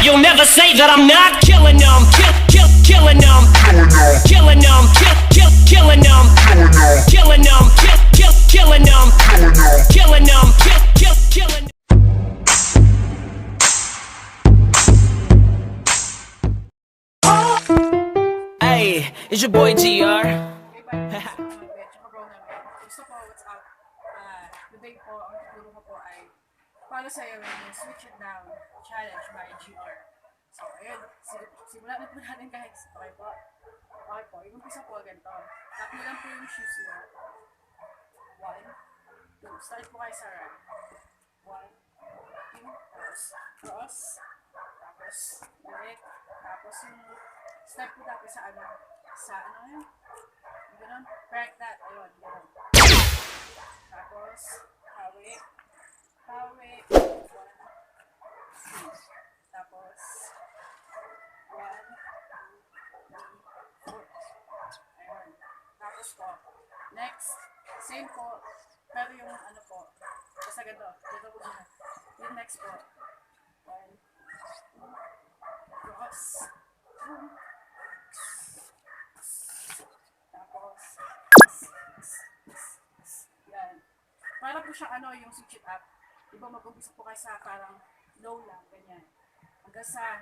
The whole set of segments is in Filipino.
You'll never say that I'm not killing them. Killing them. Killing them. Killing them. Killing them. Killing them. Killing them. Killing them. Hey, it's your boy GR. Gusto ko, what's up? Today po, ang tuturo ko po ay para sa'yo yung Switch It Down Challenge by GR. So, ayun, simulan na po natin guys. Okay po? Okay po, yung umpisa po ganito. Tap mo lang po yung shoes nyo. 1, 2, start po kayo sa run. 1, 2, tapos cross, tapos balik, tapos yung step po tapos sa ano yun? Ganun, correct that, ayun, ganun. Tapos, hawik, 1, 2, tapos, 1, 2, 3, 4, ayun. Tapos po, next, same po, pero yung ano po, basta ganito po siya. Yung next po, 1, 2, cross, tapos, yan. Para po siya ano, yung switch it up. Diba mag-umpisa po kayo sa parang low lang, ganyan. Hanggang sa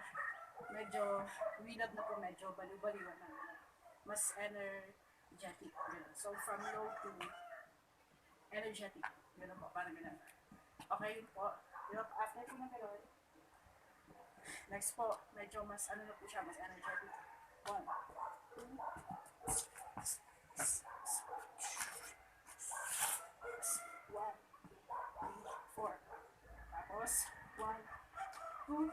medyo winab na po, medyo baliw-baliwan na. Mas energetic. Ganun. So from low to energetic. Ganun po, parang ganun. Okay, yun po. After po na gano'n, next po, medyo mas ano na po siya, mas energetic. 1, 2, 4. Tapos, 1, 2,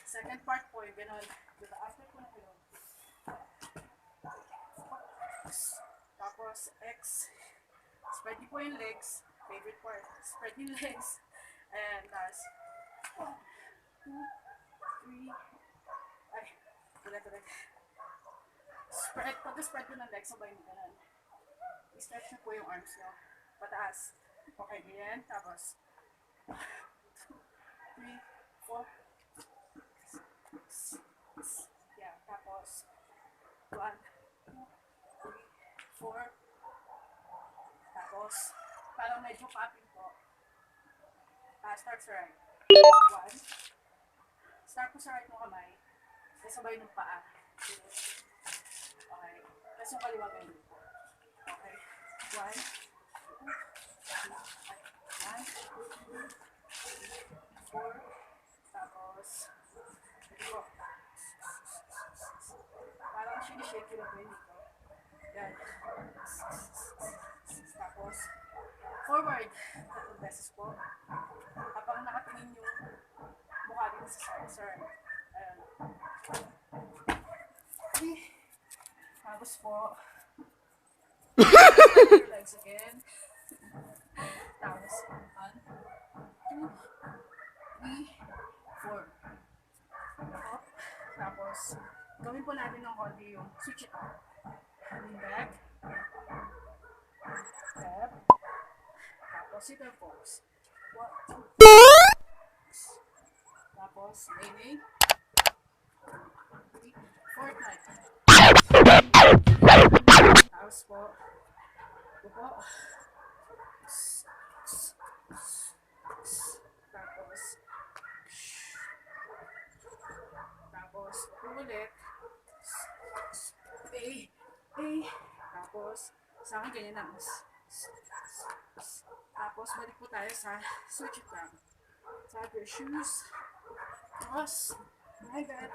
second part po yung gano'n. After po na gano'n. Tapos, X. Spread niyo po yung legs. Favorite part. Spread yung legs. And that's 1, 2, 3. Ay, tuloy. Pag-spread ko ng legs, sabay mo ganun. I-stretch na po yung arms nyo. Pataas. Okay, ganyan. Tapos, 1, 2, 3, 4. Yeah, tapos, 1, 2, 3, 4. Tapos, parang medyo popping po. Start sa right. 1. Start po sa right mo kamay. Sabay ng paa. Okay. Tapos yung kaliwa ganyan po. Okay. 1, 2, 4. Tapos, ito po. Parang sinishake yung lang dito. Yan. Tapos, forward. 3 beses po. Habang nakatingin yung mukha dito sa sir. Ayan. Okay. Tapos po. Your legs again. Tapos, 1, 2, 3, 4. Up. Tapos, gawin po natin ng konti yung switch it up. Lean back. Step. Tapos, sit-up pose. 1, 2. Tapos, leaning. 3, 4 times. Tapos po. Upo. Tapos, ulit. Tapos, sa akin ganyan na. Tapos, balik po tayo sa switch it down. Tap your shoes. Cross. Like that.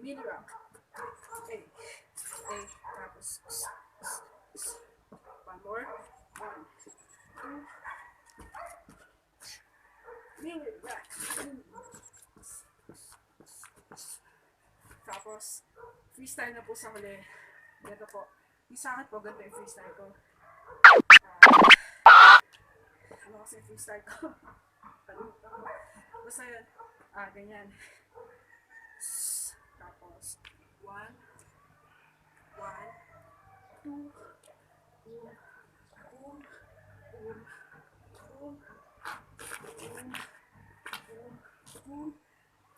Mini rock. Tapos, one more. 1, 2. Mini rock. Tapos, freestyle na po sa huli. Ganito po. Yung sa akin po, ganito yung freestyle ko. Ano kasi yung freestyle ko? Basta yun. Ganyan. Tapos, 1, 1, Boom. Boom. Boom. Boom. Boom. Boom. Boom. Boom.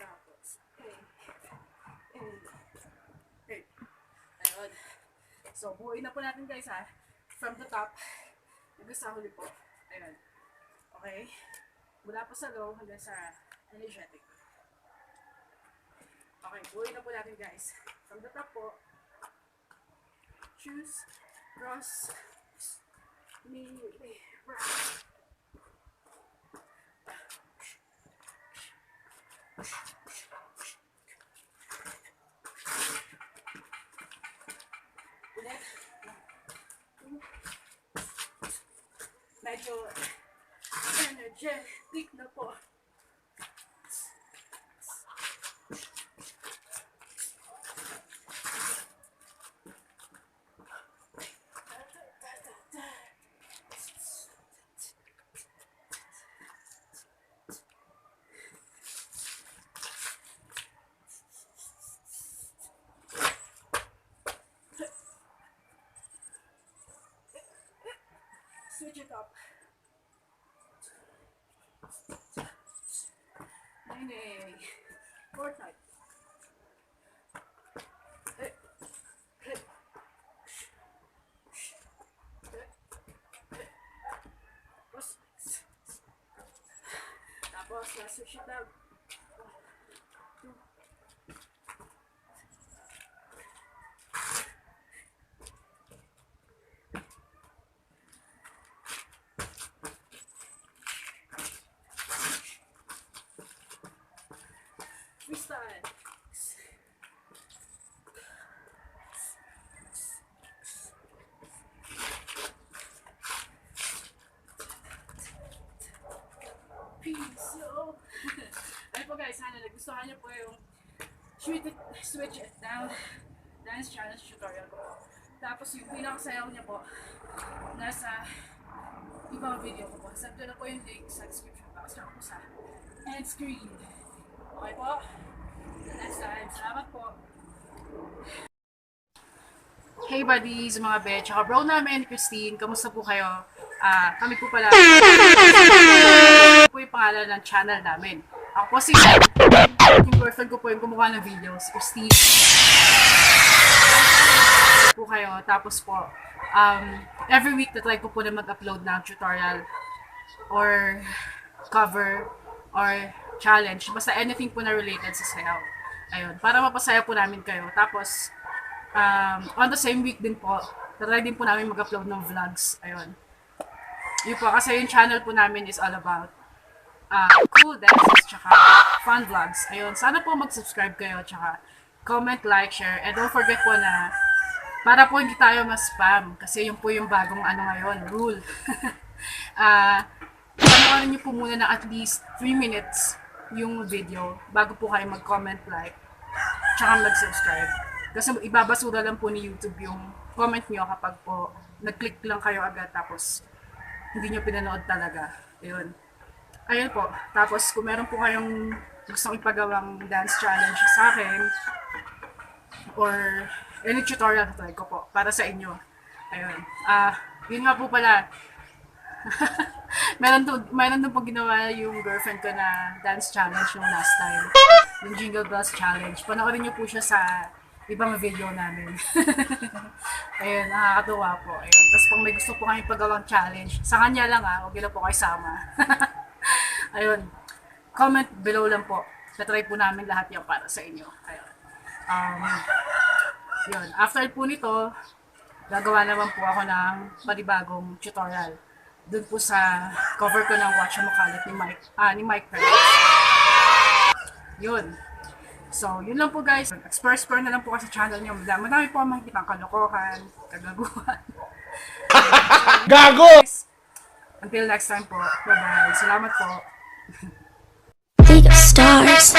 Tapos, hey. Hey. Hey. Ayun. So, buuin na po natin guys ha. From the top, hanggang sa huli po. Ayun. Okay? Mula po sa low hanggang sa energetic. Okay, buuin na po natin guys. From the top po, choose, cross, knee, right. Ulit. Medyo energetic na po. Switch it up. Nine, Fortnite. Tapos, switch it up. Freestyle. Peace. Oh. Ayun po guys, sana nagustuhan niyo po yung switch it down dance challenge tutorial ko po. Tapos yung pinakasayaw niya po nasa ibang video ko po. Sakto na po yung link sa description box na po sa end screen. Okay po? Until next time. Salamat po. Hey buddies, mga be, tsaka bro namin, Christin. Kamusta po kayo? Kami po pala. Ito po yung pangalan ng channel namin. Ako po si yung girlfriend ko po yung kumuha ng videos. Christin. Po kayo. Tapos po, every week na-try ko po na mag-upload ng tutorial or cover or challenge. Basta anything po na related sa sayaw. Ayun. Para mapasaya po namin kayo. Tapos, on the same week din po, try din po namin mag-upload ng vlogs. Ayun. Yun po, kasi yung channel po namin is all about cool dances, tsaka fun vlogs. Ayun. Sana po mag-subscribe kayo, tsaka comment, like, share. And don't forget po na para po hindi tayo ma-spam. Kasi yun po yung bagong ngayon, rule. Panoorin niyo po muna ng at least 3 minutes yung video bago po kayo mag-comment, like, tsaka mag-subscribe. Kasi ibabasura lang po ni YouTube yung comment niyo kapag po nag-click lang kayo agad tapos hindi niyo pinanood talaga. Ayun. Ayun po. Tapos kung meron po kayong gustong ipagawang dance challenge sa akin or any tutorial na try ko po para sa inyo. Ayun. Yun nga po pala. meron doon po ginawa yung girlfriend ko na dance challenge nung last time. Yung Jingle challenge. Panoorin niyo po siya sa ibang video namin. Ayun, nakakatuwa po. Ayun. Tapos pag may gusto po kayong pagawang challenge, sa kanya lang huwag na po kayo sama. Ayun. Comment below lang po. Tatry po namin lahat yan para sa inyo. Ayun. Yun. After po nito, gagawa naman po ako ng panibagong tutorial. Doon po sa cover ko ng Whatchamacallit ni Mike Perez. Yun. So, yun lang po guys. Explore na lang po kasi channel niyo. Madami po ang makikitang kalokohan, kagaguhan. Gago! Until next time po. Bye-bye. Salamat po. League of Stars.